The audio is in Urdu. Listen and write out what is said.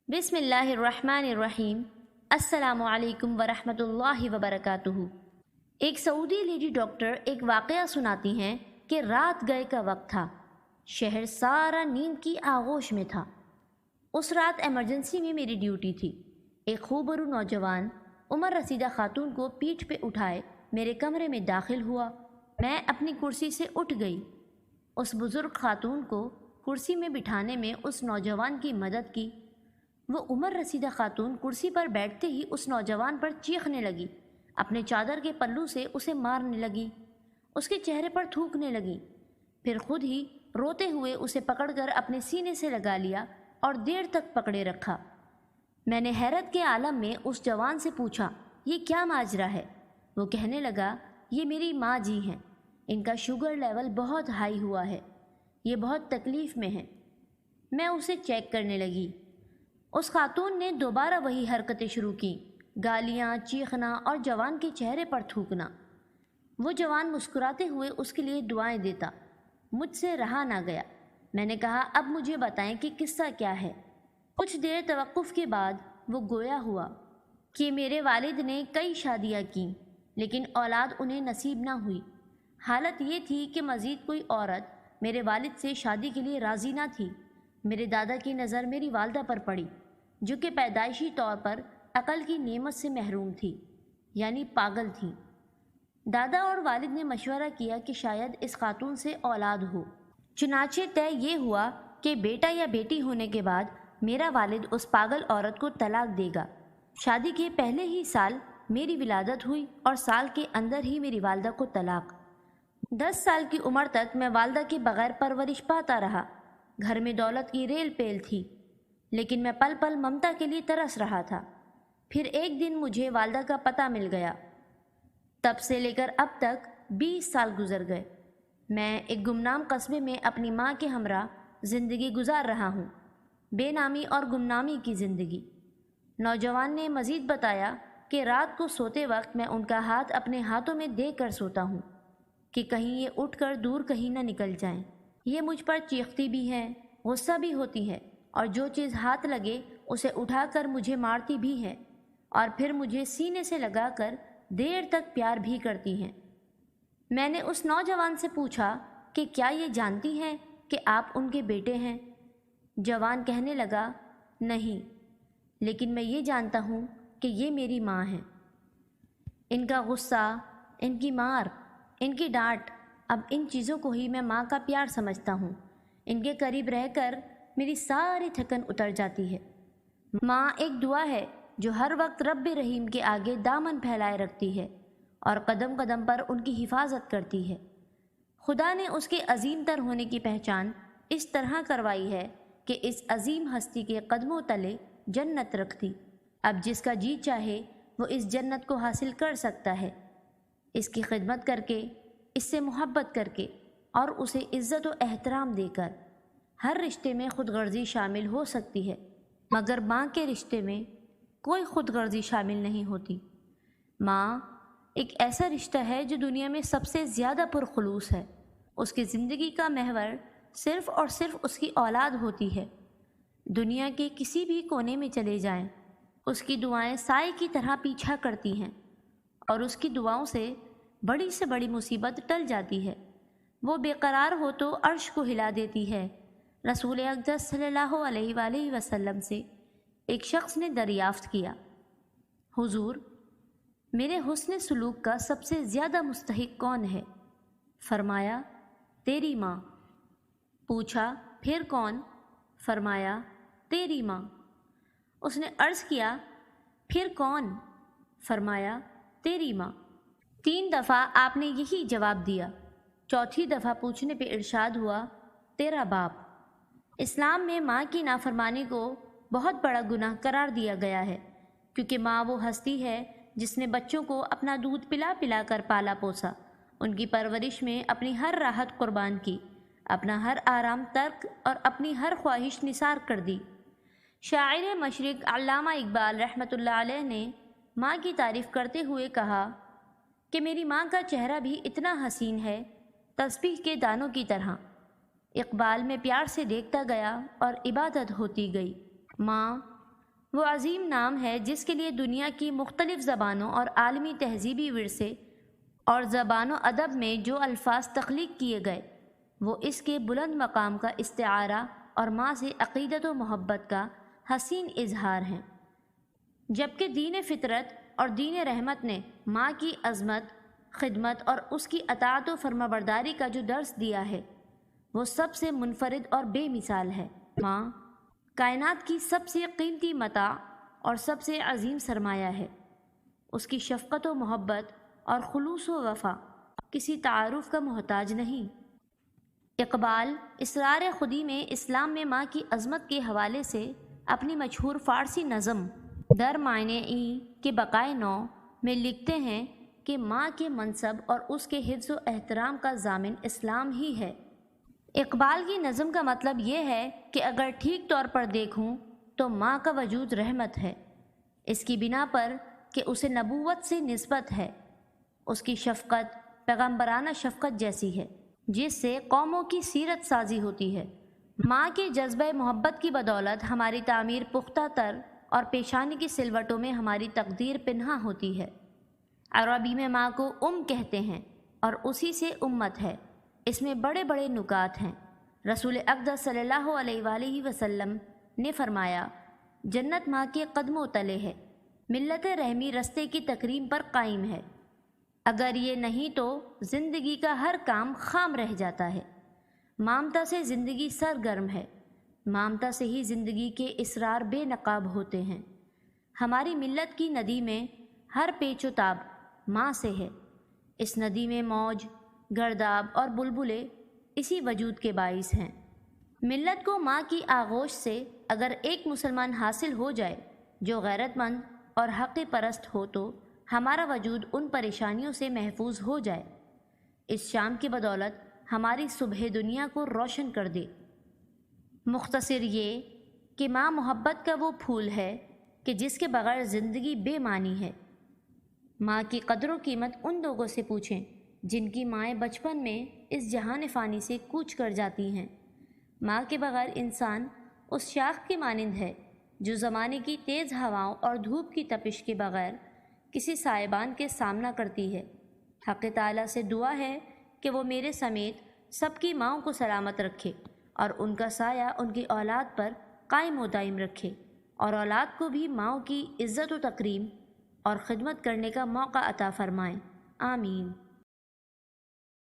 بسم اللہ الرحمن الرحیم۔ السلام علیکم ورحمۃ اللہ وبرکاتہ۔ ایک سعودی لیڈی ڈاکٹر ایک واقعہ سناتی ہیں کہ رات گئے کا وقت تھا، شہر سارا نیند کی آغوش میں تھا۔ اس رات ایمرجنسی میں میری ڈیوٹی تھی۔ ایک خوبرو نوجوان عمر رسیدہ خاتون کو پیٹھ پہ اٹھائے میرے کمرے میں داخل ہوا۔ میں اپنی کرسی سے اٹھ گئی، اس بزرگ خاتون کو کرسی میں بٹھانے میں اس نوجوان کی مدد کی۔ وہ عمر رسیدہ خاتون کرسی پر بیٹھتے ہی اس نوجوان پر چیخنے لگی، اپنے چادر کے پلو سے اسے مارنے لگی، اس کے چہرے پر تھوکنے لگی، پھر خود ہی روتے ہوئے اسے پکڑ کر اپنے سینے سے لگا لیا اور دیر تک پکڑے رکھا۔ میں نے حیرت کے عالم میں اس جوان سے پوچھا، یہ کیا ماجرا ہے؟ وہ کہنے لگا، یہ میری ماں جی ہیں، ان کا شوگر لیول بہت ہائی ہوا ہے، یہ بہت تکلیف میں ہیں۔ میں اسے چیک کرنے لگی۔ اس خاتون نے دوبارہ وہی حرکتیں شروع کی، گالیاں، چیخنا اور جوان کے چہرے پر تھوکنا۔ وہ جوان مسکراتے ہوئے اس کے لیے دعائیں دیتا۔ مجھ سے رہا نہ گیا۔ میں نے کہا، اب مجھے بتائیں کہ قصہ کیا ہے؟ کچھ دیر توقف کے بعد وہ گویا ہوا کہ میرے والد نے کئی شادیاں کیں لیکن اولاد انہیں نصیب نہ ہوئی۔ حالت یہ تھی کہ مزید کوئی عورت میرے والد سے شادی کے لیے راضی نہ تھی۔ میرے دادا کی نظر میری والدہ پر پڑی، جو کہ پیدائشی طور پر عقل کی نعمت سے محروم تھی، یعنی پاگل تھی۔ دادا اور والد نے مشورہ کیا کہ شاید اس خاتون سے اولاد ہو۔ چنانچہ طے یہ ہوا کہ بیٹا یا بیٹی ہونے کے بعد میرا والد اس پاگل عورت کو طلاق دے گا۔ شادی کے پہلے ہی سال میری ولادت ہوئی اور سال کے اندر ہی میری والدہ کو طلاق۔ 10 سال کی عمر تک میں والدہ کے بغیر پرورش پاتا رہا۔ گھر میں دولت کی ریل پیل تھی، لیکن میں پل پل ممتا کے لیے ترس رہا تھا۔ پھر ایک دن مجھے والدہ کا پتہ مل گیا۔ تب سے لے کر اب تک 20 سال گزر گئے۔ میں ایک گمنام قصبے میں اپنی ماں کے ہمراہ زندگی گزار رہا ہوں، بے نامی اور گمنامی کی زندگی۔ نوجوان نے مزید بتایا کہ رات کو سوتے وقت میں ان کا ہاتھ اپنے ہاتھوں میں دے کر سوتا ہوں کہ کہیں یہ اٹھ کر دور کہیں نہ نکل جائیں۔ یہ مجھ پر چیختی بھی ہے، غصہ بھی ہوتی ہے، اور جو چیز ہاتھ لگے اسے اٹھا کر مجھے مارتی بھی ہے، اور پھر مجھے سینے سے لگا کر دیر تک پیار بھی کرتی ہیں۔ میں نے اس نوجوان سے پوچھا کہ کیا یہ جانتی ہیں کہ آپ ان کے بیٹے ہیں؟ جوان کہنے لگا، نہیں، لیکن میں یہ جانتا ہوں کہ یہ میری ماں ہیں۔ ان کا غصہ، ان کی مار، ان کی ڈانٹ، اب ان چیزوں کو ہی میں ماں کا پیار سمجھتا ہوں۔ ان کے قریب رہ کر میری ساری تھکن اتر جاتی ہے۔ ماں ایک دعا ہے جو ہر وقت رب رحیم کے آگے دامن پھیلائے رکھتی ہے اور قدم قدم پر ان کی حفاظت کرتی ہے۔ خدا نے اس کے عظیم تر ہونے کی پہچان اس طرح کروائی ہے کہ اس عظیم ہستی کے قدموں تلے جنت رکھ دی۔ اب جس کا جی چاہے وہ اس جنت کو حاصل کر سکتا ہے، اس کی خدمت کر کے، اس سے محبت کر کے اور اسے عزت و احترام دے کر۔ ہر رشتے میں خود غرضی شامل ہو سکتی ہے، مگر ماں کے رشتے میں کوئی خود غرضی شامل نہیں ہوتی۔ ماں ایک ایسا رشتہ ہے جو دنیا میں سب سے زیادہ پرخلوص ہے۔ اس کی زندگی کا محور صرف اور صرف اس کی اولاد ہوتی ہے۔ دنیا کے کسی بھی کونے میں چلے جائیں، اس کی دعائیں سائے کی طرح پیچھا کرتی ہیں، اور اس کی دعاؤں سے بڑی مصیبت ٹل جاتی ہے۔ وہ بے قرار ہو تو عرش کو ہلا دیتی ہے۔ رسول اقدس صلی اللہ علیہ وآلہ وسلم سے ایک شخص نے دریافت کیا، حضور، میرے حسن سلوک کا سب سے زیادہ مستحق کون ہے؟ فرمایا، تیری ماں۔ پوچھا، پھر کون؟ فرمایا، تیری ماں۔ اس نے عرض کیا، پھر کون؟ فرمایا، تیری ماں۔ 3 دفعہ آپ نے یہی جواب دیا۔ چوتھی دفعہ پوچھنے پہ ارشاد ہوا، تیرا باپ۔ اسلام میں ماں کی نافرمانی کو بہت بڑا گناہ قرار دیا گیا ہے، کیونکہ ماں وہ ہستی ہے جس نے بچوں کو اپنا دودھ پلا پلا کر پالا پوسا، ان کی پرورش میں اپنی ہر راحت قربان کی، اپنا ہر آرام ترک اور اپنی ہر خواہش نثار کر دی۔ شاعر مشرق علامہ اقبال رحمۃ اللہ علیہ نے ماں کی تعریف کرتے ہوئے کہا کہ میری ماں کا چہرہ بھی اتنا حسین ہے، تسبیح کے دانوں کی طرح۔ اقبال میں پیار سے دیکھتا گیا اور عبادت ہوتی گئی۔ ماں وہ عظیم نام ہے جس کے لیے دنیا کی مختلف زبانوں اور عالمی تہذیبی ورثے اور زبان و ادب میں جو الفاظ تخلیق کیے گئے وہ اس کے بلند مقام کا استعارہ اور ماں سے عقیدت و محبت کا حسین اظہار ہیں، جبکہ دین فطرت اور دین رحمت نے ماں کی عظمت، خدمت اور اس کی اطاعت و فرمانبرداری کا جو درس دیا ہے وہ سب سے منفرد اور بے مثال ہے۔ ماں کائنات کی سب سے قیمتی متاع اور سب سے عظیم سرمایہ ہے۔ اس کی شفقت و محبت اور خلوص و وفا کسی تعارف کا محتاج نہیں۔ اقبال اسرار خودی میں اسلام میں ماں کی عظمت کے حوالے سے اپنی مشہور فارسی نظم در معنی ای کے بقائے نو میں لکھتے ہیں کہ ماں کے منصب اور اس کے حفظ و احترام کا ضامن اسلام ہی ہے۔ اقبال کی نظم کا مطلب یہ ہے کہ اگر ٹھیک طور پر دیکھوں تو ماں کا وجود رحمت ہے، اس کی بنا پر کہ اسے نبوت سے نسبت ہے۔ اس کی شفقت پیغمبرانہ شفقت جیسی ہے جس سے قوموں کی سیرت سازی ہوتی ہے۔ ماں کے جذبہ محبت کی بدولت ہماری تعمیر پختہ تر اور پیشانی کی سلوٹوں میں ہماری تقدیر پنہاں ہوتی ہے۔ عربی میں ماں کو کہتے ہیں اور اسی سے امت ہے۔ اس میں بڑے بڑے نکات ہیں۔ رسول اقدس صلی اللہ علیہ وآلہ وسلم نے فرمایا، جنت ماں کے قدموں تلے ہے، ملت رحمی رستے کی تکریم پر قائم ہے۔ اگر یہ نہیں تو زندگی کا ہر کام خام رہ جاتا ہے۔ مامتا سے زندگی سرگرم ہے، مامتا سے ہی زندگی کے اسرار بے نقاب ہوتے ہیں۔ ہماری ملت کی ندی میں ہر پیچ و تاب ماں سے ہے۔ اس ندی میں موج، گرداب اور بلبلے اسی وجود کے باعث ہیں۔ ملت کو ماں کی آغوش سے اگر ایک مسلمان حاصل ہو جائے جو غیرت مند اور حق پرست ہو تو ہمارا وجود ان پریشانیوں سے محفوظ ہو جائے۔ اس شام کی بدولت ہماری صبح دنیا کو روشن کر دے۔ مختصر یہ کہ ماں محبت کا وہ پھول ہے کہ جس کے بغیر زندگی بے معنی ہے۔ ماں کی قدر و قیمت ان لوگوں سے پوچھیں جن کی مائیں بچپن میں اس جہان فانی سے کوچ کر جاتی ہیں۔ ماں کے بغیر انسان اس شاخ کے مانند ہے جو زمانے کی تیز ہواؤں اور دھوپ کی تپش کے بغیر کسی سائبان کے سامنا کرتی ہے۔ حق تعالیٰ سے دعا ہے کہ وہ میرے سمیت سب کی ماؤں کو سلامت رکھے اور ان کا سایہ ان کی اولاد پر قائم و دائم رکھے، اور اولاد کو بھی ماؤں کی عزت و تکریم اور خدمت کرنے کا موقع عطا فرمائیں۔ آمین۔